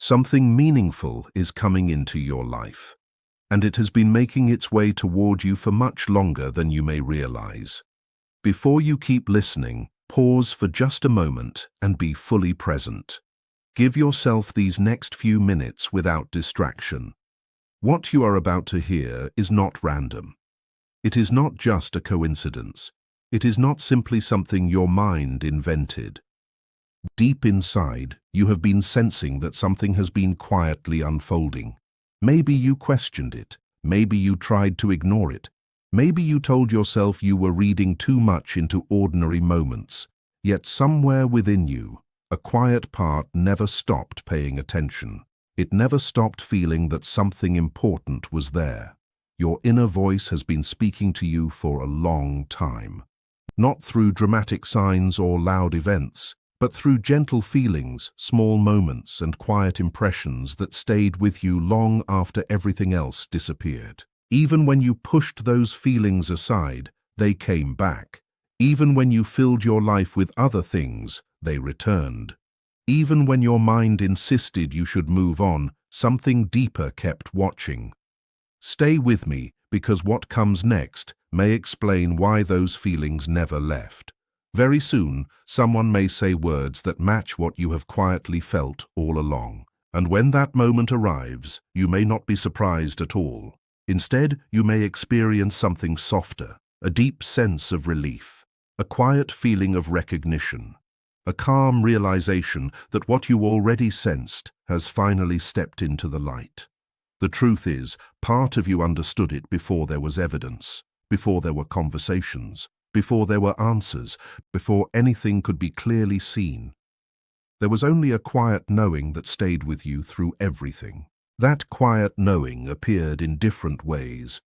Something meaningful is coming into your life, and it has been making its way toward you for much longer than you may realize. Before you keep listening, pause for just a moment and be fully present. Give yourself these next few minutes without distraction. What you are about to hear is not random. It is not just a coincidence. It is not simply something your mind invented. Deep inside, you have been sensing that something has been quietly unfolding. Maybe you questioned it. Maybe you tried to ignore it. Maybe you told yourself you were reading too much into ordinary moments. Yet somewhere within you, a quiet part never stopped paying attention. It never stopped feeling that something important was there. Your inner voice has been speaking to you for a long time. Not through dramatic signs or loud events, but through gentle feelings, small moments, and quiet impressions that stayed with you long after everything else disappeared. Even when you pushed those feelings aside, they came back. Even when you filled your life with other things, they returned. Even when your mind insisted you should move on, something deeper kept watching. Stay with me, because what comes next may explain why those feelings never left. Very soon, someone may say words that match what you have quietly felt all along. And when that moment arrives, you may not be surprised at all. Instead, you may experience something softer, a deep sense of relief, a quiet feeling of recognition, a calm realization that what you already sensed has finally stepped into the light. The truth is, part of you understood it before there was evidence, before there were conversations, before there were answers, before anything could be clearly seen. There was only a quiet knowing that stayed with you through everything. That quiet knowing appeared in different ways.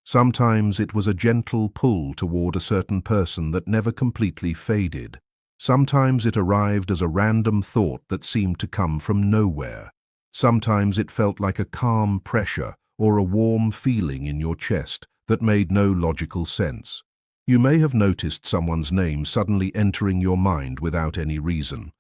Sometimes it was a gentle pull toward a certain person that never completely faded. Sometimes it arrived as a random thought that seemed to come from nowhere. Sometimes it felt like a calm pressure or a warm feeling in your chest that made no logical sense. You may have noticed someone's name suddenly entering your mind without any reason.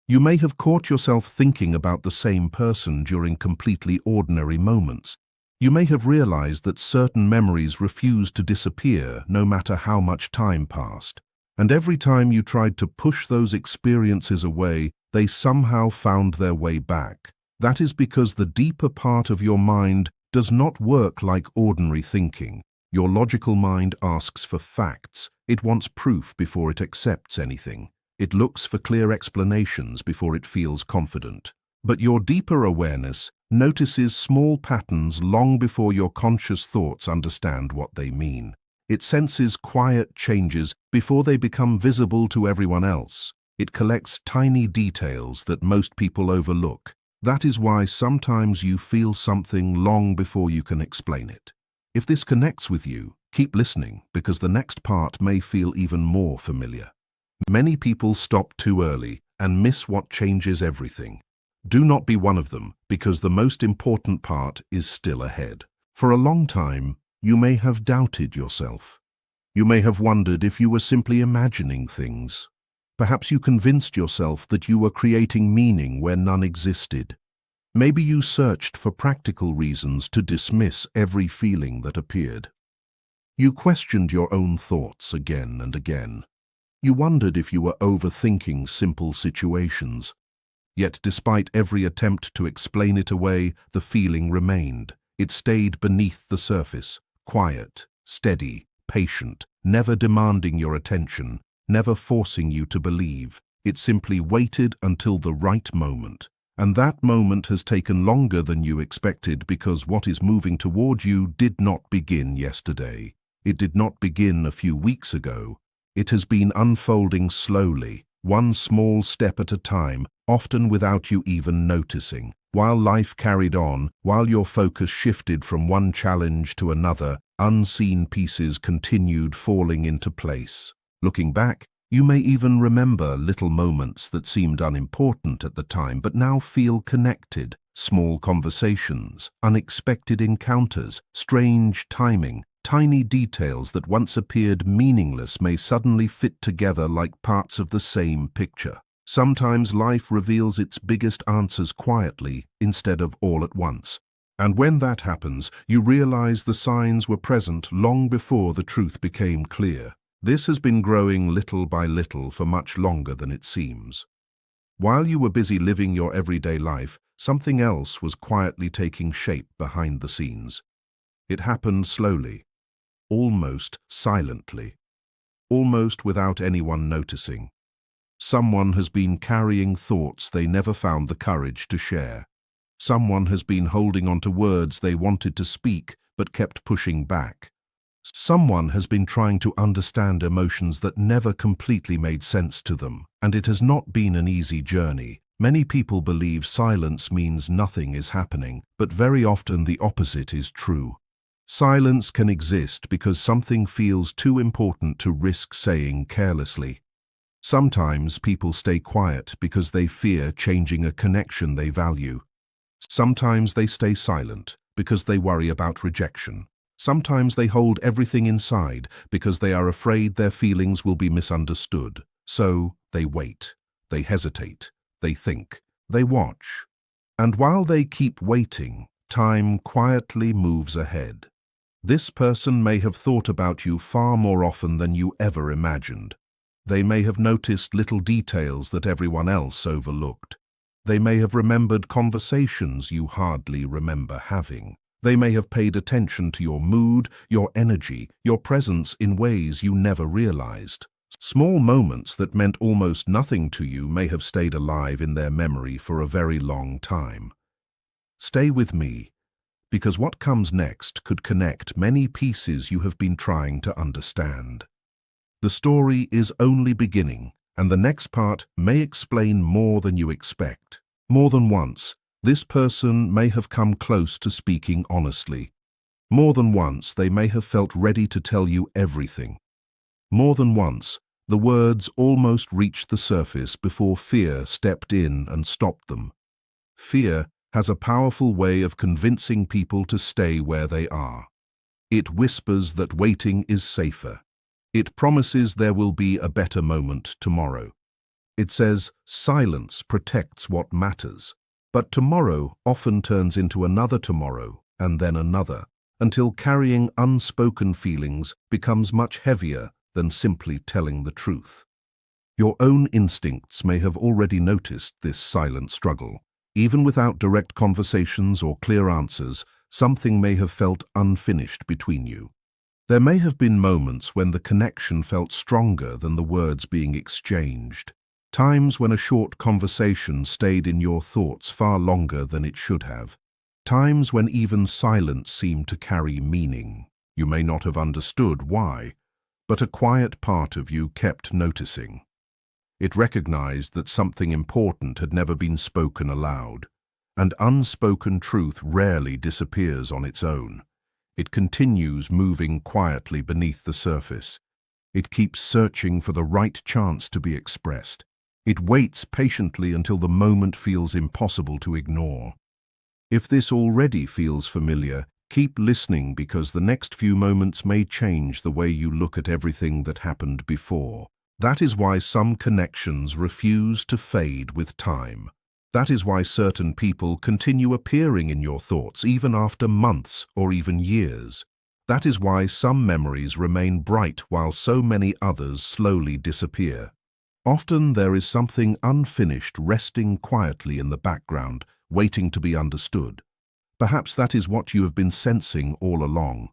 You may have caught yourself thinking about the same person during completely ordinary moments. You may have realized that certain memories refused to disappear no matter how much time passed. And every time you tried to push those experiences away, they somehow found their way back. That is because the deeper part of your mind does not work like ordinary thinking. Your logical mind asks for facts. It wants proof before it accepts anything. It looks for clear explanations before it feels confident. But your deeper awareness notices small patterns long before your conscious thoughts understand what they mean. It senses quiet changes before they become visible to everyone else. It collects tiny details that most people overlook. That is why sometimes you feel something long before you can explain it. If this connects with you, keep listening, because the next part may feel even more familiar. Many people stop too early and miss what changes everything. Do not be one of them, because the most important part is still ahead. For a long time, you may have doubted yourself. You may have wondered if you were simply imagining things. Perhaps you convinced yourself that you were creating meaning where none existed. Maybe you searched for practical reasons to dismiss every feeling that appeared. You questioned your own thoughts again and again. You wondered if you were overthinking simple situations. Yet despite every attempt to explain it away, the feeling remained. It stayed beneath the surface, quiet, steady, patient, never demanding your attention, never forcing you to believe. It simply waited until the right moment. And that moment has taken longer than you expected, because what is moving toward you did not begin yesterday. It did not begin a few weeks ago. It has been unfolding slowly, one small step at a time, often without you even noticing. While life carried on, while your focus shifted from one challenge to another, unseen pieces continued falling into place. Looking back, you may even remember little moments that seemed unimportant at the time but now feel connected. Small conversations, unexpected encounters, strange timing, tiny details that once appeared meaningless may suddenly fit together like parts of the same picture. Sometimes life reveals its biggest answers quietly instead of all at once. And when that happens, you realize the signs were present long before the truth became clear. This has been growing little by little for much longer than it seems. While you were busy living your everyday life, something else was quietly taking shape behind the scenes. It happened slowly, almost silently, almost without anyone noticing. Someone has been carrying thoughts they never found the courage to share. Someone has been holding on to words they wanted to speak but kept pushing back. Someone has been trying to understand emotions that never completely made sense to them, and it has not been an easy journey. Many people believe silence means nothing is happening, but very often the opposite is true. Silence can exist because something feels too important to risk saying carelessly. Sometimes people stay quiet because they fear changing a connection they value. Sometimes they stay silent because they worry about rejection. Sometimes they hold everything inside because they are afraid their feelings will be misunderstood. So they wait, they hesitate, they think, they watch. And while they keep waiting, time quietly moves ahead. This person may have thought about you far more often than you ever imagined. They may have noticed little details that everyone else overlooked. They may have remembered conversations you hardly remember having. They may have paid attention to your mood, your energy, your presence in ways you never realized. Small moments that meant almost nothing to you may have stayed alive in their memory for a very long time. Stay with me, because what comes next could connect many pieces you have been trying to understand. The story is only beginning, and the next part may explain more than you expect. More than once, this person may have come close to speaking honestly. More than once, they may have felt ready to tell you everything. More than once, the words almost reached the surface before fear stepped in and stopped them. Fear has a powerful way of convincing people to stay where they are. It whispers that waiting is safer. It promises there will be a better moment tomorrow. It says silence protects what matters. But tomorrow often turns into another tomorrow and then another, until carrying unspoken feelings becomes much heavier than simply telling the truth. Your own instincts may have already noticed this silent struggle. Even without direct conversations or clear answers, something may have felt unfinished between you. There may have been moments when the connection felt stronger than the words being exchanged. Times when a short conversation stayed in your thoughts far longer than it should have. Times when even silence seemed to carry meaning. You may not have understood why, but a quiet part of you kept noticing. It recognized that something important had never been spoken aloud, and unspoken truth rarely disappears on its own. It continues moving quietly beneath the surface. It keeps searching for the right chance to be expressed. It waits patiently until the moment feels impossible to ignore. If this already feels familiar, keep listening, because the next few moments may change the way you look at everything that happened before. That is why some connections refuse to fade with time. That is why certain people continue appearing in your thoughts even after months or even years. That is why some memories remain bright while so many others slowly disappear. Often there is something unfinished resting quietly in the background, waiting to be understood. Perhaps that is what you have been sensing all along.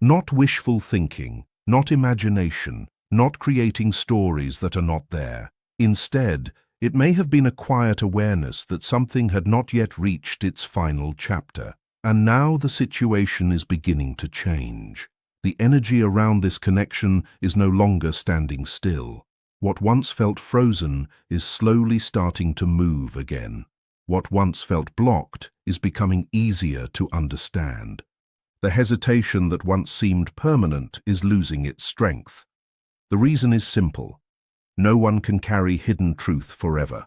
Not wishful thinking, not imagination, not creating stories that are not there. Instead, it may have been a quiet awareness that something had not yet reached its final chapter. And now the situation is beginning to change. The energy around this connection is no longer standing still. What once felt frozen is slowly starting to move again. What once felt blocked is becoming easier to understand. The hesitation that once seemed permanent is losing its strength. The reason is simple. No one can carry hidden truth forever.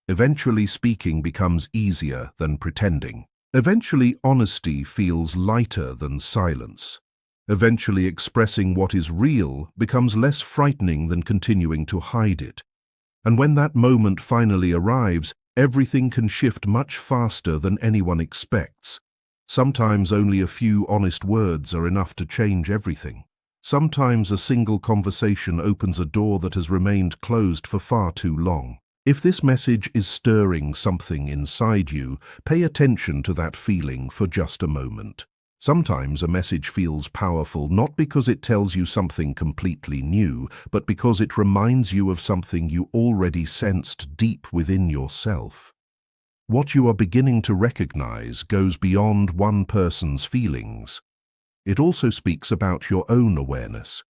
Eventually, speaking becomes easier than pretending. Eventually, honesty feels lighter than silence. Eventually, expressing what is real becomes less frightening than continuing to hide it. And when that moment finally arrives, everything can shift much faster than anyone expects. Sometimes only a few honest words are enough to change everything. Sometimes a single conversation opens a door that has remained closed for far too long. If this message is stirring something inside you, pay attention to that feeling for just a moment. Sometimes a message feels powerful not because it tells you something completely new, but because it reminds you of something you already sensed deep within yourself. What you are beginning to recognize goes beyond one person's feelings. It also speaks about your own awareness.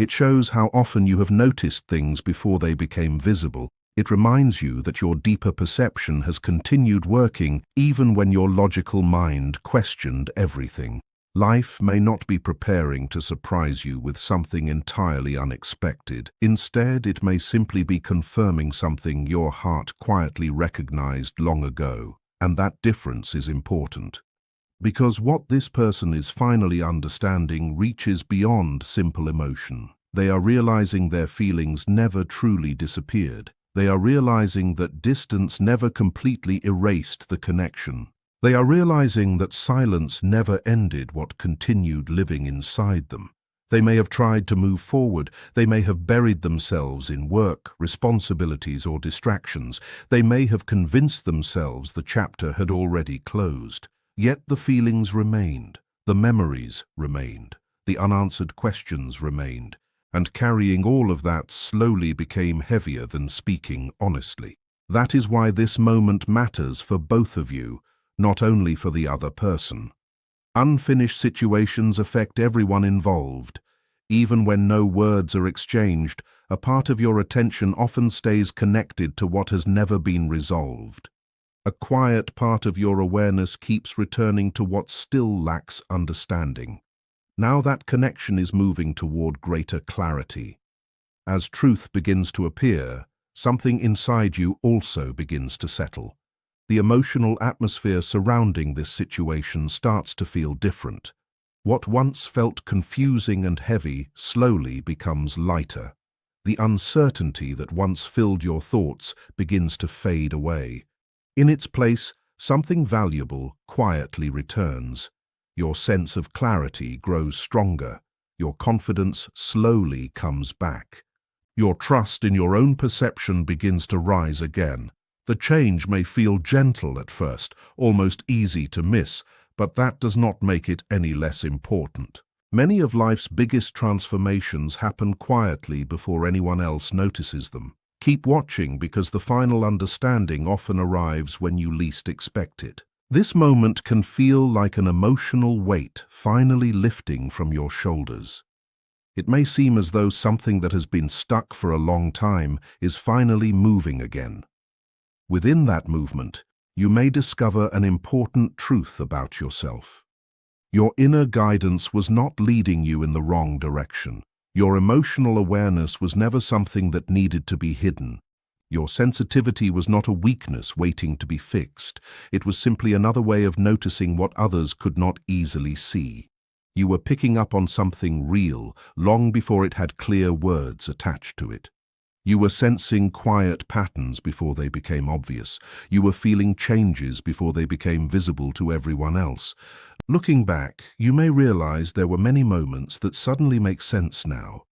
It shows how often you have noticed things before they became visible. It reminds you that your deeper perception has continued working even when your logical mind questioned everything. Life may not be preparing to surprise you with something entirely unexpected. Instead, it may simply be confirming something your heart quietly recognized long ago. And that difference is important. Because what this person is finally understanding reaches beyond simple emotion. They are realizing their feelings never truly disappeared. They are realizing that distance never completely erased the connection. They are realizing that silence never ended what continued living inside them. They may have tried to move forward. They may have buried themselves in work, responsibilities, or distractions. They may have convinced themselves the chapter had already closed. Yet the feelings remained, the memories remained, the unanswered questions remained, and carrying all of that slowly became heavier than speaking honestly. That is why this moment matters for both of you, not only for the other person. Unfinished situations affect everyone involved. Even when no words are exchanged, a part of your attention often stays connected to what has never been resolved. A quiet part of your awareness keeps returning to what still lacks understanding. Now that connection is moving toward greater clarity. As truth begins to appear, something inside you also begins to settle. The emotional atmosphere surrounding this situation starts to feel different. What once felt confusing and heavy slowly becomes lighter. The uncertainty that once filled your thoughts begins to fade away. In its place, something valuable quietly returns. Your sense of clarity grows stronger. Your confidence slowly comes back. Your trust in your own perception begins to rise again. The change may feel gentle at first, almost easy to miss, but that does not make it any less important. Many of life's biggest transformations happen quietly before anyone else notices them. Keep watching because the final understanding often arrives when you least expect it. This moment can feel like an emotional weight finally lifting from your shoulders. It may seem as though something that has been stuck for a long time is finally moving again. Within that movement, you may discover an important truth about yourself. Your inner guidance was not leading you in the wrong direction. Your emotional awareness was never something that needed to be hidden. Your sensitivity was not a weakness waiting to be fixed. It was simply another way of noticing what others could not easily see. You were picking up on something real long before it had clear words attached to it. You were sensing quiet patterns before they became obvious. You were feeling changes before they became visible to everyone else. Looking back, you may realize there were many moments that suddenly make sense now.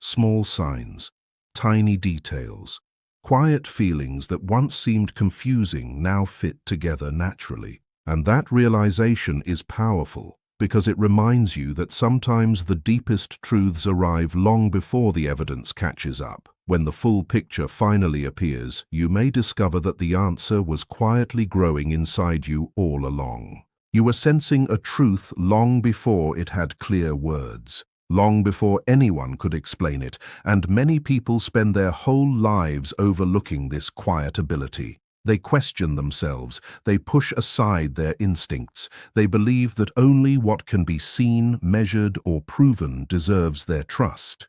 Small signs, tiny details, quiet feelings that once seemed confusing now fit together naturally. And that realization is powerful because it reminds you that sometimes the deepest truths arrive long before the evidence catches up. When the full picture finally appears, you may discover that the answer was quietly growing inside you all along. You were sensing a truth long before it had clear words, long before anyone could explain it, and many people spend their whole lives overlooking this quiet ability. They question themselves, they push aside their instincts, they believe that only what can be seen, measured, or proven deserves their trust.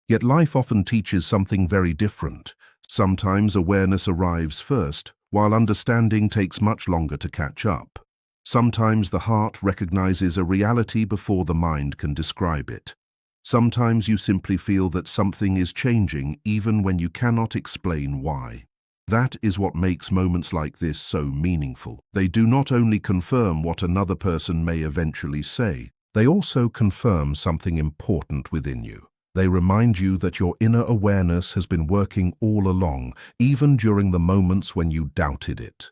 Yet life often teaches something very different. Sometimes awareness arrives first, while understanding takes much longer to catch up. Sometimes the heart recognizes a reality before the mind can describe it. Sometimes you simply feel that something is changing even when you cannot explain why. That is what makes moments like this so meaningful. They do not only confirm what another person may eventually say, they also confirm something important within you. They remind you that your inner awareness has been working all along, even during the moments when you doubted it.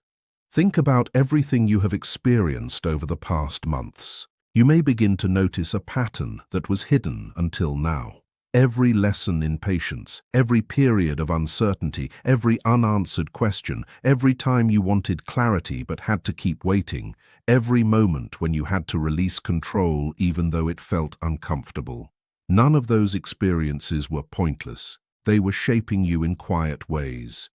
Think about everything you have experienced over the past months. You may begin to notice a pattern that was hidden until now. Every lesson in patience, every period of uncertainty, every unanswered question, every time you wanted clarity but had to keep waiting, every moment when you had to release control even though it felt uncomfortable. None of those experiences were pointless. They were shaping you in quiet ways.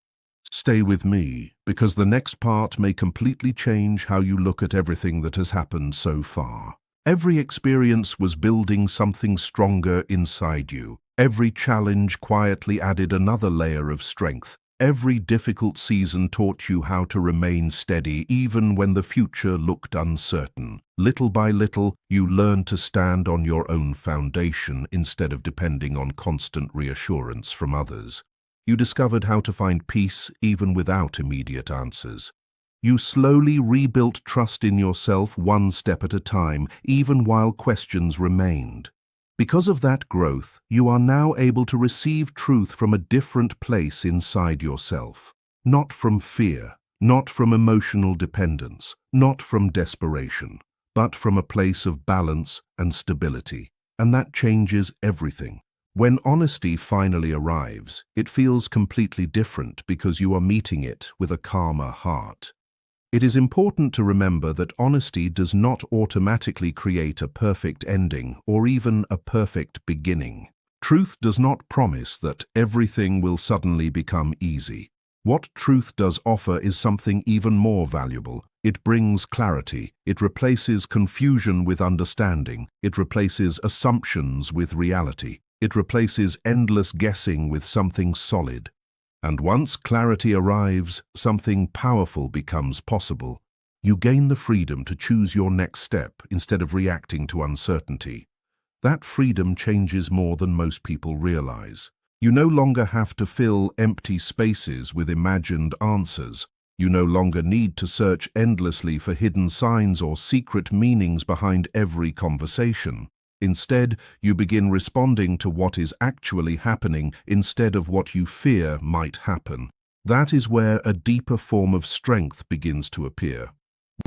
Stay with me, because the next part may completely change how you look at everything that has happened so far. Every experience was building something stronger inside you. Every challenge quietly added another layer of strength. Every difficult season taught you how to remain steady even when the future looked uncertain. Little by little, you learned to stand on your own foundation instead of depending on constant reassurance from others. You discovered how to find peace even without immediate answers. You slowly rebuilt trust in yourself one step at a time, even while questions remained. Because of that growth, you are now able to receive truth from a different place inside yourself. Not from fear, not from emotional dependence, not from desperation, but from a place of balance and stability. And that changes everything. When honesty finally arrives, it feels completely different because you are meeting it with a calmer heart. It is important to remember that honesty does not automatically create a perfect ending or even a perfect beginning. Truth does not promise that everything will suddenly become easy. What truth does offer is something even more valuable. It brings clarity. It replaces confusion with understanding. It replaces assumptions with reality. It replaces endless guessing with something solid. And once clarity arrives, something powerful becomes possible. You gain the freedom to choose your next step instead of reacting to uncertainty. That freedom changes more than most people realize. You no longer have to fill empty spaces with imagined answers. You no longer need to search endlessly for hidden signs or secret meanings behind every conversation. Instead, you begin responding to what is actually happening instead of what you fear might happen. That is where a deeper form of strength begins to appear.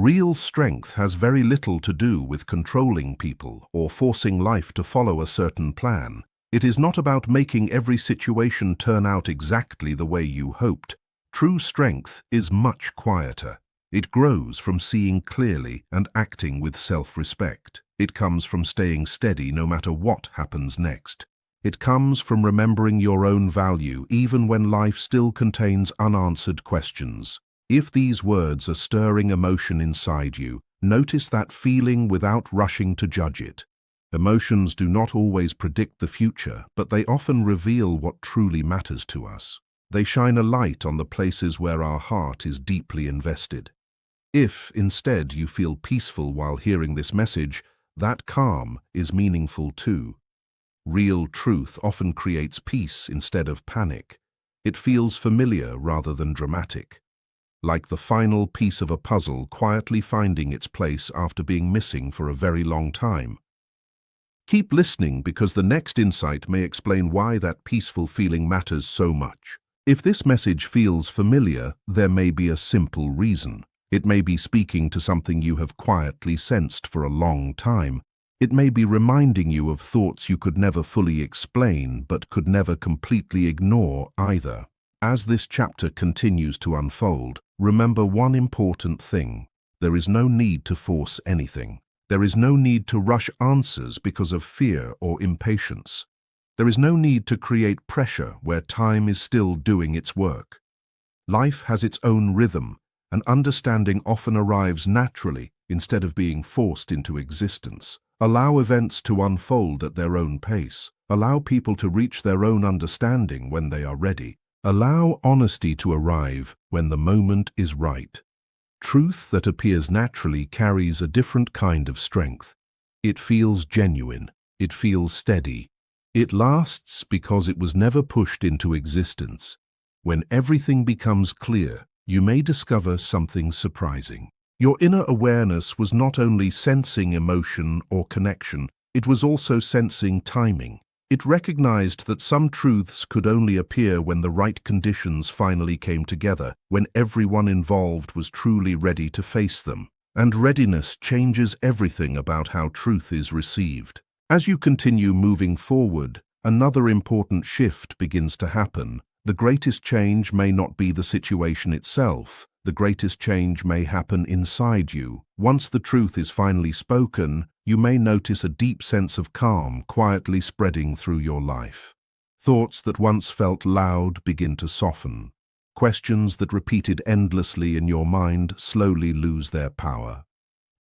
Real strength has very little to do with controlling people or forcing life to follow a certain plan. It is not about making every situation turn out exactly the way you hoped. True strength is much quieter. It grows from seeing clearly and acting with self-respect. It comes from staying steady no matter what happens next. It comes from remembering your own value even when life still contains unanswered questions. If these words are stirring emotion inside you, notice that feeling without rushing to judge it. Emotions do not always predict the future, but they often reveal what truly matters to us. They shine a light on the places where our heart is deeply invested. If, instead, you feel peaceful while hearing this message, that calm is meaningful too. Real truth often creates peace instead of panic. It feels familiar rather than dramatic, like the final piece of a puzzle quietly finding its place after being missing for a very long time. Keep listening because the next insight may explain why that peaceful feeling matters so much. If this message feels familiar, there may be a simple reason. It may be speaking to something you have quietly sensed for a long time. It may be reminding you of thoughts you could never fully explain but could never completely ignore either. As this chapter continues to unfold, remember one important thing. There is no need to force anything. There is no need to rush answers because of fear or impatience. There is no need to create pressure where time is still doing its work. Life has its own rhythm, and understanding often arrives naturally instead of being forced into existence. Allow events to unfold at their own pace. Allow people to reach their own understanding when they are ready. Allow honesty to arrive when the moment is right. Truth that appears naturally carries a different kind of strength. It feels genuine. It feels steady. It lasts because it was never pushed into existence. When everything becomes clear, you may discover something surprising. Your inner awareness was not only sensing emotion or connection, it was also sensing timing. It recognized that some truths could only appear when the right conditions finally came together, when everyone involved was truly ready to face them. And readiness changes everything about how truth is received. As you continue moving forward, another important shift begins to happen. The greatest change may not be the situation itself. The greatest change may happen inside you. Once the truth is finally spoken, you may notice a deep sense of calm quietly spreading through your life. Thoughts that once felt loud begin to soften. Questions that repeated endlessly in your mind slowly lose their power.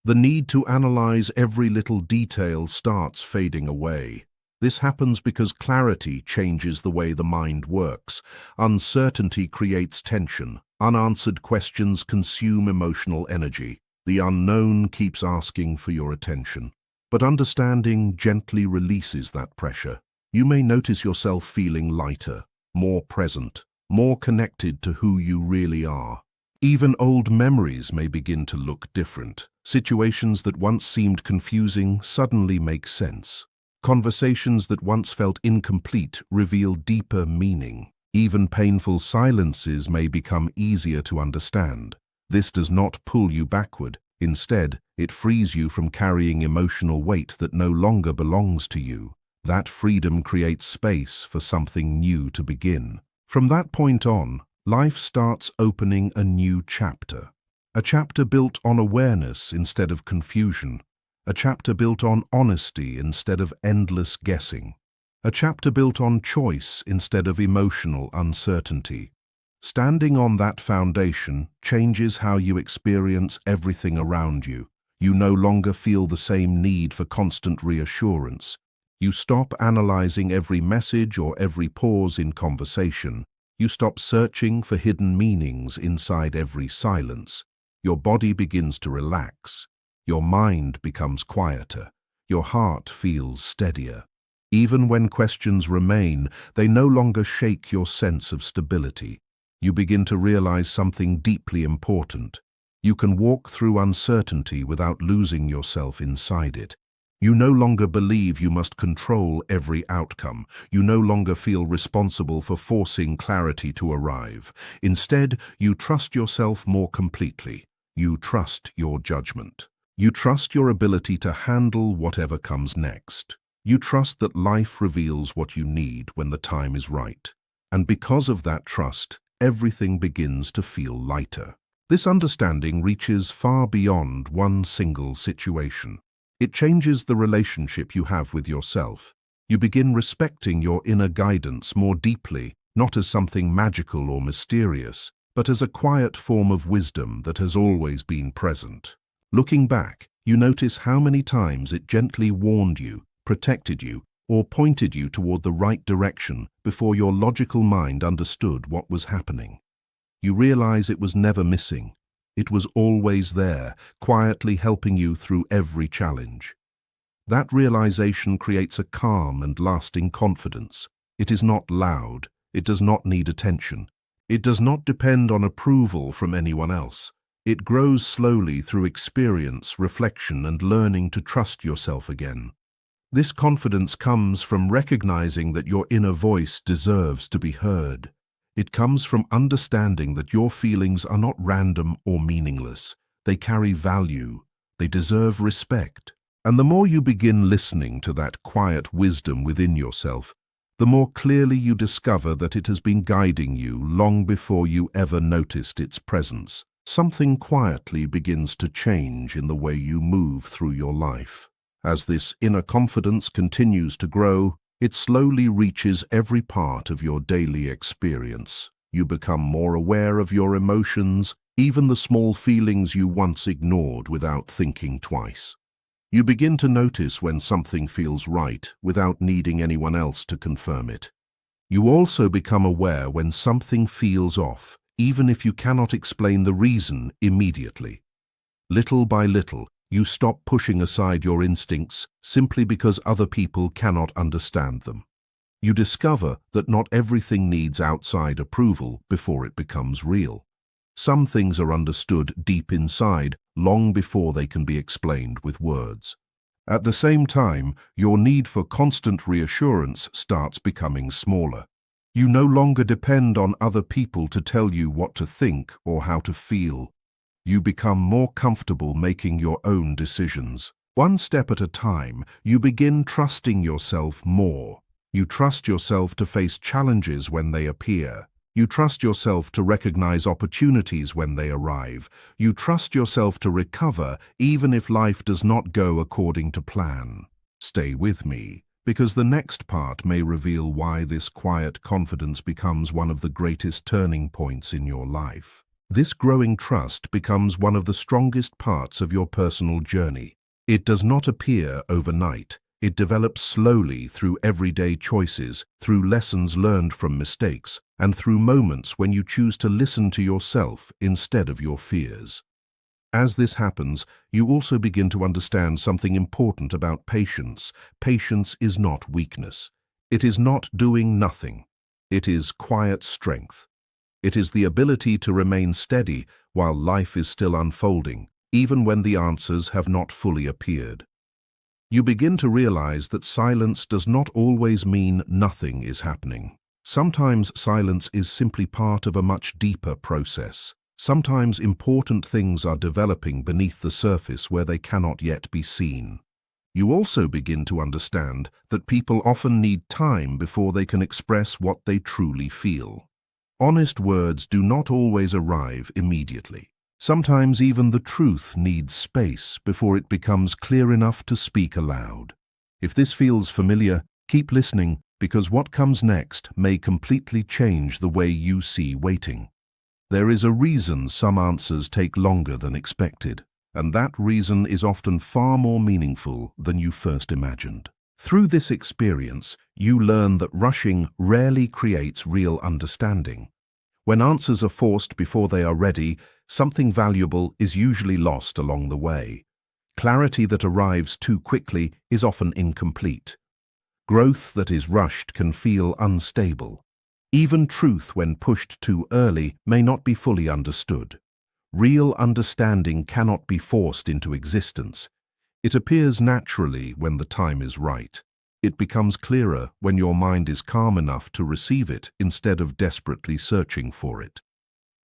The need to analyze every little detail starts fading away. This happens because clarity changes the way the mind works. Uncertainty creates tension. Unanswered questions consume emotional energy. The unknown keeps asking for your attention. But understanding gently releases that pressure. You may notice yourself feeling lighter, more present, more connected to who you really are. Even old memories may begin to look different. Situations that once seemed confusing suddenly make sense. Conversations that once felt incomplete reveal deeper meaning. Even painful silences may become easier to understand. This does not pull you backward. Instead, it frees you from carrying emotional weight that no longer belongs to you. That freedom creates space for something new to begin. From that point on, life starts opening a new chapter. A chapter built on awareness instead of confusion. A chapter built on honesty instead of endless guessing. A chapter built on choice instead of emotional uncertainty. Standing on that foundation changes how you experience everything around you. You no longer feel the same need for constant reassurance. You stop analyzing every message or every pause in conversation. You stop searching for hidden meanings inside every silence. Your body begins to relax. Your mind becomes quieter. Your heart feels steadier. Even when questions remain, they no longer shake your sense of stability. You begin to realize something deeply important. You can walk through uncertainty without losing yourself inside it. You no longer believe you must control every outcome. You no longer feel responsible for forcing clarity to arrive. Instead, you trust yourself more completely. You trust your judgment. You trust your ability to handle whatever comes next. You trust that life reveals what you need when the time is right. And because of that trust, everything begins to feel lighter. This understanding reaches far beyond one single situation. It changes the relationship you have with yourself. You begin respecting your inner guidance more deeply, not as something magical or mysterious, but as a quiet form of wisdom that has always been present. Looking back, you notice how many times it gently warned you, protected you, or pointed you toward the right direction before your logical mind understood what was happening. You realize it was never missing. It was always there, quietly helping you through every challenge. That realization creates a calm and lasting confidence. It is not loud. It does not need attention. It does not depend on approval from anyone else. It grows slowly through experience, reflection, and learning to trust yourself again. This confidence comes from recognizing that your inner voice deserves to be heard. It comes from understanding that your feelings are not random or meaningless. They carry value. They deserve respect. And the more you begin listening to that quiet wisdom within yourself, the more clearly you discover that it has been guiding you long before you ever noticed its presence. Something quietly begins to change in the way you move through your life. As this inner confidence continues to grow, it slowly reaches every part of your daily experience. You become more aware of your emotions, even the small feelings you once ignored without thinking twice. You begin to notice when something feels right without needing anyone else to confirm it. You also become aware when something feels off, even if you cannot explain the reason immediately. Little by little, you stop pushing aside your instincts simply because other people cannot understand them. You discover that not everything needs outside approval before it becomes real. Some things are understood deep inside, long before they can be explained with words. At the same time, your need for constant reassurance starts becoming smaller. You no longer depend on other people to tell you what to think or how to feel. You become more comfortable making your own decisions. One step at a time, you begin trusting yourself more. You trust yourself to face challenges when they appear. You trust yourself to recognize opportunities when they arrive. You trust yourself to recover even if life does not go according to plan. Stay with me, because the next part may reveal why this quiet confidence becomes one of the greatest turning points in your life. This growing trust becomes one of the strongest parts of your personal journey. It does not appear overnight. It develops slowly through everyday choices, through lessons learned from mistakes, and through moments when you choose to listen to yourself instead of your fears. As this happens, you also begin to understand something important about patience. Patience is not weakness. It is not doing nothing. It is quiet strength. It is the ability to remain steady while life is still unfolding, even when the answers have not fully appeared. You begin to realize that silence does not always mean nothing is happening. Sometimes silence is simply part of a much deeper process. Sometimes important things are developing beneath the surface where they cannot yet be seen. You also begin to understand that people often need time before they can express what they truly feel. Honest words do not always arrive immediately. Sometimes even the truth needs space before it becomes clear enough to speak aloud. If this feels familiar, keep listening, because what comes next may completely change the way you see waiting. There is a reason some answers take longer than expected, and that reason is often far more meaningful than you first imagined. Through this experience, you learn that rushing rarely creates real understanding. When answers are forced before they are ready, something valuable is usually lost along the way. Clarity that arrives too quickly is often incomplete. Growth that is rushed can feel unstable. Even truth, when pushed too early, may not be fully understood. Real understanding cannot be forced into existence. It appears naturally when the time is right. It becomes clearer when your mind is calm enough to receive it instead of desperately searching for it.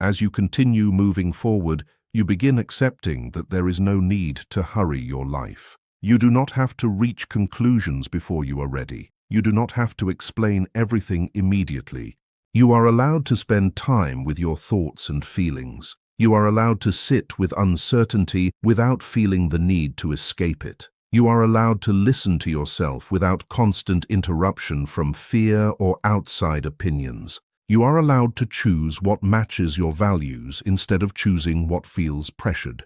As you continue moving forward, you begin accepting that there is no need to hurry your life. You do not have to reach conclusions before you are ready. You do not have to explain everything immediately. You are allowed to spend time with your thoughts and feelings. You are allowed to sit with uncertainty without feeling the need to escape it. You are allowed to listen to yourself without constant interruption from fear or outside opinions. You are allowed to choose what matches your values instead of choosing what feels pressured.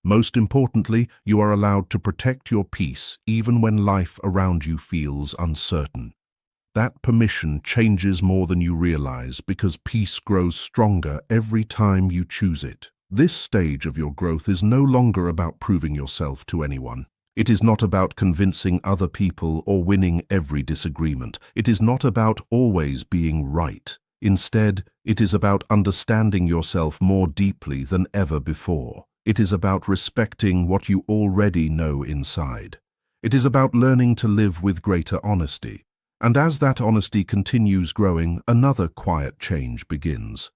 Most importantly, you are allowed to protect your peace even when life around you feels uncertain. That permission changes more than you realize, because peace grows stronger every time you choose it. This stage of your growth is no longer about proving yourself to anyone. It is not about convincing other people or winning every disagreement. It is not about always being right. Instead, it is about understanding yourself more deeply than ever before. It is about respecting what you already know inside. It is about learning to live with greater honesty. And as that honesty continues growing, another quiet change begins.